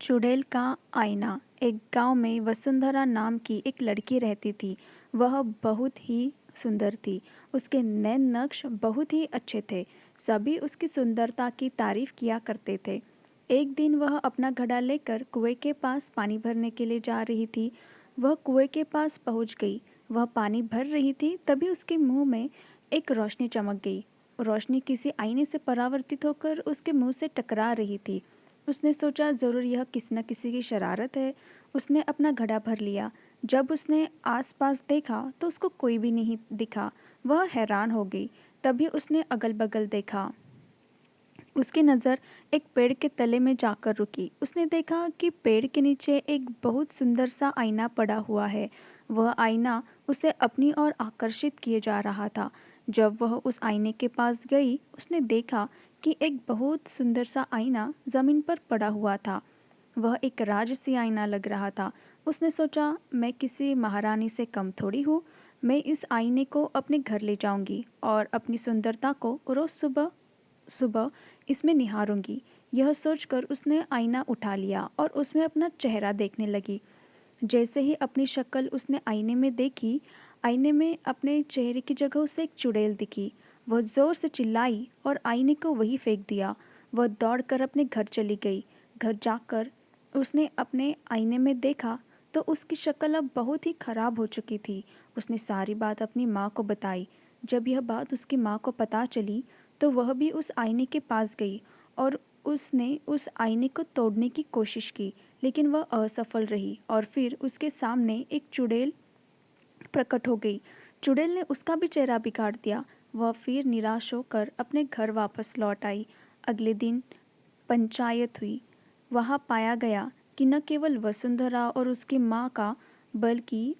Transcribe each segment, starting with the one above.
चुड़ैल का आईना। एक गांव में वसुंधरा नाम की एक लड़की रहती थी। वह बहुत ही सुंदर थी। उसके नैन नक्श बहुत ही अच्छे थे। सभी उसकी सुंदरता की तारीफ किया करते थे। एक दिन वह अपना घड़ा लेकर कुएं के पास पानी भरने के लिए जा रही थी। वह कुएं के पास पहुंच गई। वह पानी भर रही थी, तभी उसके मुंह में एक रोशनी चमक गई। रोशनी किसी आईने से परावर्तित होकर उसके मुंह से टकरा रही थी। उसने सोचा, जरूर यह किसी न किसी की शरारत है। उसने अपना घड़ा भर लिया। जब उसने आसपास देखा तो उसको कोई भी नहीं दिखा। वह हैरान हो गई। तभी उसने अगल बगल देखा। उसकी नज़र एक पेड़ के तले में जाकर रुकी। उसने देखा कि पेड़ के नीचे एक बहुत सुंदर सा आईना पड़ा हुआ है। वह आईना उसे अपनी ओर आकर्षित किए जा रहा था। जब वह उस आईने के पास गई, उसने देखा कि एक बहुत सुंदर सा आईना जमीन पर पड़ा हुआ था। वह एक राजसी आईना लग रहा था। उसने सोचा, मैं किसी महारानी से कम थोड़ी हूँ। मैं इस आईने को अपने घर ले जाऊंगी और अपनी सुंदरता को रोज सुबह सुबह इसमें निहारूंगी। यह सोचकर उसने आईना उठा लिया और उसमें अपना चेहरा देखने लगी। जैसे ही अपनी शक्ल उसने आईने में देखी, आईने में अपने चेहरे की जगह उसे एक चुड़ैल दिखी। वह जोर से चिल्लाई और आईने को वहीं फेंक दिया। वह दौड़कर अपने घर चली गई। घर जाकर उसने अपने आईने में देखा तो उसकी शक्ल अब बहुत ही खराब हो चुकी थी। उसने सारी बात अपनी माँ को बताई। जब यह बात उसकी माँ को पता चली तो वह भी उस आईने के पास गई और उसने उस आईने को तोड़ने की कोशिश की, लेकिन वह असफल रही और फिर उसके सामने एक चुड़ैल प्रकट हो गई। चुड़ैल ने उसका भी चेहरा बिगाड़ दिया। वह फिर निराश होकर अपने घर वापस लौट आई। अगले दिन पंचायत हुई। वहाँ पाया गया कि न केवल वसुंधरा और उसकी माँ का, बल्कि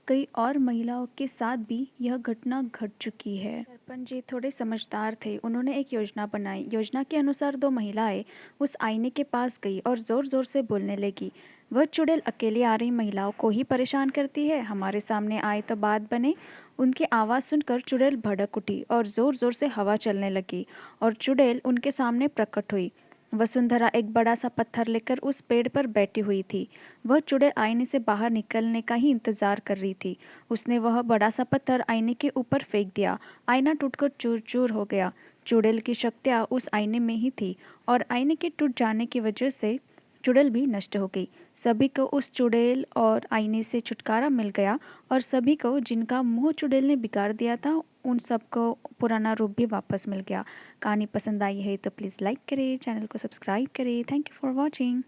कई और महिलाओं के साथ भी यह घटना घट चुकी है। सरपंच जी थोड़े समझदार थे। उन्होंने एक योजना बनाई। योजना के अनुसार दो महिलाएं उस आईने के पास गई और जोर जोर से बोलने लगी, वह चुड़ैल अकेली आ रही महिलाओं को ही परेशान करती है, हमारे सामने आए तो बात बने। उनकी आवाज़ सुनकर चुड़ैल भड़क उठी और जोर जोर से हवा चलने लगी और चुड़ैल उनके सामने प्रकट हुई। वसुंधरा एक बड़ा सा पत्थर लेकर उस पेड़ पर बैठी हुई थी। वह चुड़ैल आईने से बाहर निकलने का ही इंतजार कर रही थी। उसने वह बड़ा सा पत्थर आईने के ऊपर फेंक दिया। आईना टूटकर चूर चूर हो गया। चुड़ैल की शक्तियाँ उस आईने में ही थी और आईने के टूट जाने की वजह से चुड़ैल भी नष्ट हो गई। सभी को उस चुड़ैल और आईने से छुटकारा मिल गया और सभी को, जिनका मुंह चुड़ैल ने बिगाड़ दिया था, उन सबको पुराना रूप भी वापस मिल गया। कहानी पसंद आई है तो प्लीज़ लाइक करें, चैनल को सब्सक्राइब करें। Thank you for watching.